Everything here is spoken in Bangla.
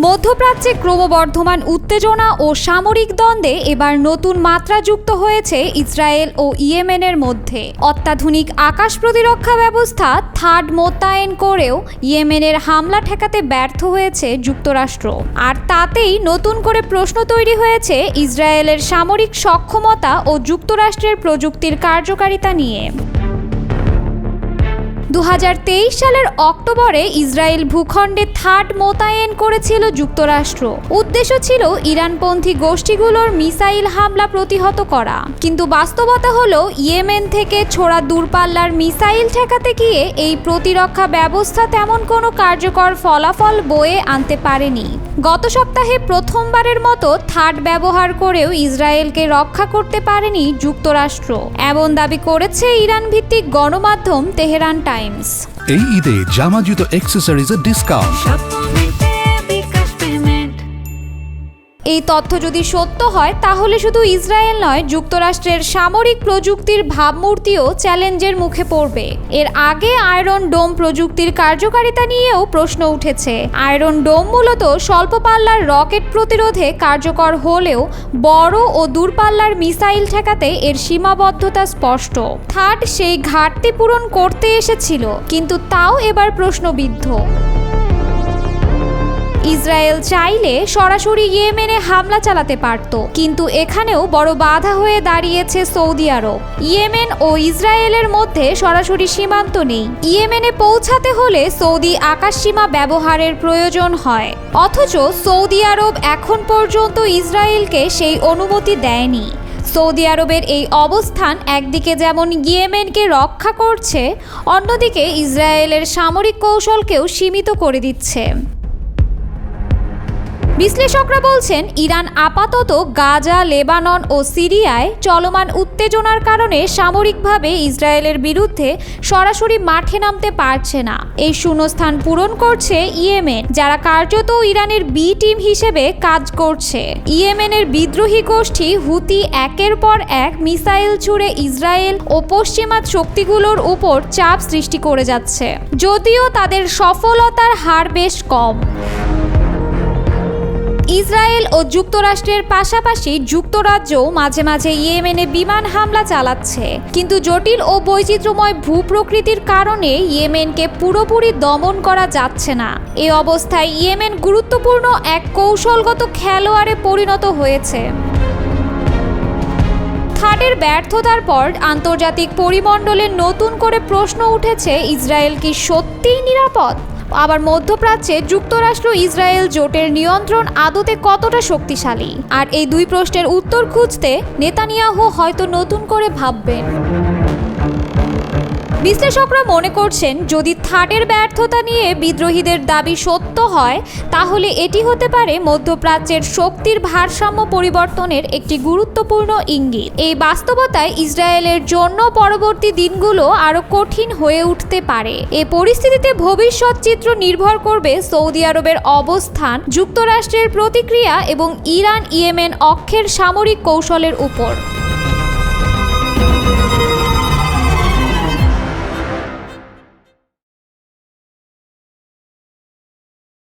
মধ্যপ্রাচ্যে ক্রমবর্ধমান উত্তেজনা ও সামরিক দ্বন্দ্বে এবার নতুন মাত্রা যুক্ত হয়েছে ইসরায়েল ও ইয়েমেনের মধ্যে। অত্যাধুনিক আকাশ প্রতিরক্ষা ব্যবস্থা থাড মোতায়েন করেও ইয়েমেনের হামলা ঠেকাতে ব্যর্থ হয়েছে যুক্তরাষ্ট্র। আর তাতেই নতুন করে প্রশ্ন তৈরি হয়েছে ইসরায়েলের সামরিক সক্ষমতা ও যুক্তরাষ্ট্রের প্রযুক্তির কার্যকারিতা নিয়ে। 2023 সালের অক্টোবরে ইসরায়েল ভূখণ্ডে থাড মোতায়েন করেছিল যুক্তরাষ্ট্র। উদ্দেশ্য ছিল ইরানপন্থী গোষ্ঠীগুলোর মিসাইল হামলা প্রতিহত করা। কিন্তু বাস্তবতা হলো ইয়েমেন থেকে ছোড়া দূরপাল্লার মিসাইল ঠেকাতে গিয়ে এই প্রতিরক্ষা ব্যবস্থা তেমন কোনো কার্যকর ফলাফল বয়ে আনতে পারেনি। গত সপ্তাহে প্রথমবারের মতো থাড ব্যবহার করেও ইসরায়েলকে রক্ষা করতে পারেনি যুক্তরাষ্ট্র, এমন দাবি করেছে ইরান ভিত্তিক গণমাধ্যম তেহরান টাইমস। এই ঈদে জামা জুতো অ্যাক্সেসরিজের ডিসকাউন্ট। এই তথ্য যদি সত্য হয় তাহলে শুধু ইসরায়েল নয়, যুক্তরাষ্ট্রের সামরিক প্রযুক্তির ভাবমূর্তিও চ্যালেঞ্জের মুখে পড়বে। এর আগে আয়রন ডোম প্রযুক্তির কার্যকারিতা নিয়েও প্রশ্ন উঠেছে। আয়রন ডোম মূলত স্বল্প পাল্লার রকেট প্রতিরোধে কার্যকর হলেও বড় ও দূরপাল্লার মিসাইল ঠেকাতে এর সীমাবদ্ধতা স্পষ্ট। থাড সেই ঘাটতি পূরণ করতে এসেছিল, কিন্তু তাও এবার প্রশ্নবিদ্ধ। ইসরায়েল চাইলে সরাসরি ইয়েমেনে হামলা চালাতে পারত, কিন্তু এখানেও বড় বাধা হয়ে দাঁড়িয়েছে সৌদি আরব। ইয়েমেন ও ইসরায়েলের মধ্যে সরাসরি সীমান্ত নেই। ইয়েমেনে পৌঁছাতে হলে সৌদি আকাশসীমা ব্যবহারের প্রয়োজন হয়, অথচ সৌদি আরব এখন পর্যন্ত ইসরায়েলকে সেই অনুমতি দেয়নি। সৌদি আরবের এই অবস্থান একদিকে যেমন ইয়েমেনকে রক্ষা করছে, অন্যদিকে ইসরায়েলের সামরিক কৌশলকেও সীমিত করে দিচ্ছে। বিশ্লেষকরা বলছেন, ইরান আপাতত গাজা, লেবানন ও সিরিয়ায় চলমান উত্তেজনার কারণে সামরিকভাবে ইসরায়েলের বিরুদ্ধে সরাসরি মাঠে নামতে পারছে না। এই শূন্যস্থান পূরণ করছে ইয়েমেন, যারা কার্যত ইরানের বি টিম হিসেবে কাজ করছে। ইয়েমেনের বিদ্রোহী গোষ্ঠী হুতি একের পর এক মিসাইল ছুড়ে ইসরায়েল ও পশ্চিমা শক্তিগুলোর উপর চাপ সৃষ্টি করে যাচ্ছে, যদিও তাদের সফলতার হার বেশ কম। ইসরায়েল ও যুক্তরাষ্ট্রের পাশাপাশি যুক্তরাজ্যও মাঝে মাঝে ইয়েমেনে বিমান হামলা চালাচ্ছে, কিন্তু জটিল ও বৈচিত্র্যময় ভূপ্রকৃতির কারণে ইয়েমেনকে পুরোপুরি দমন করা যাচ্ছে না। এই অবস্থায় ইয়েমেন গুরুত্বপূর্ণ এক কৌশলগত খেলোয়াড়ে পরিণত হয়েছে। থাডের ব্যর্থতার পর আন্তর্জাতিক পরিমণ্ডলে নতুন করে প্রশ্ন উঠেছে, ইসরায়েল কি সত্যিই নিরাপদ? আবার মধ্যপ্রাচ্যে যুক্তরাষ্ট্র ইসরায়েল জোটের নিয়ন্ত্রণ আদতে কতটা শক্তিশালী? আর এই দুই প্রশ্নের উত্তর খুঁজতে নেতানিয়াহু হয়তো নতুন করে ভাববেন। বিশ্লেষকরা মনে করছেন, যদি থাডের ব্যর্থতা নিয়ে বিদ্রোহীদের দাবি সত্য হয়, তাহলে এটি হতে পারে মধ্যপ্রাচ্যের শক্তির ভারসাম্য পরিবর্তনের একটি গুরুত্বপূর্ণ ইঙ্গিত। এই বাস্তবতায় ইসরায়েলের জন্য পরবর্তী দিনগুলো আরও কঠিন হয়ে উঠতে পারে। এ পরিস্থিতিতে ভবিষ্যৎ চিত্র নির্ভর করবে সৌদি আরবের অবস্থান, যুক্তরাষ্ট্রের প্রতিক্রিয়া এবং ইরান ইয়েমেন অক্ষের সামরিক কৌশলের উপর।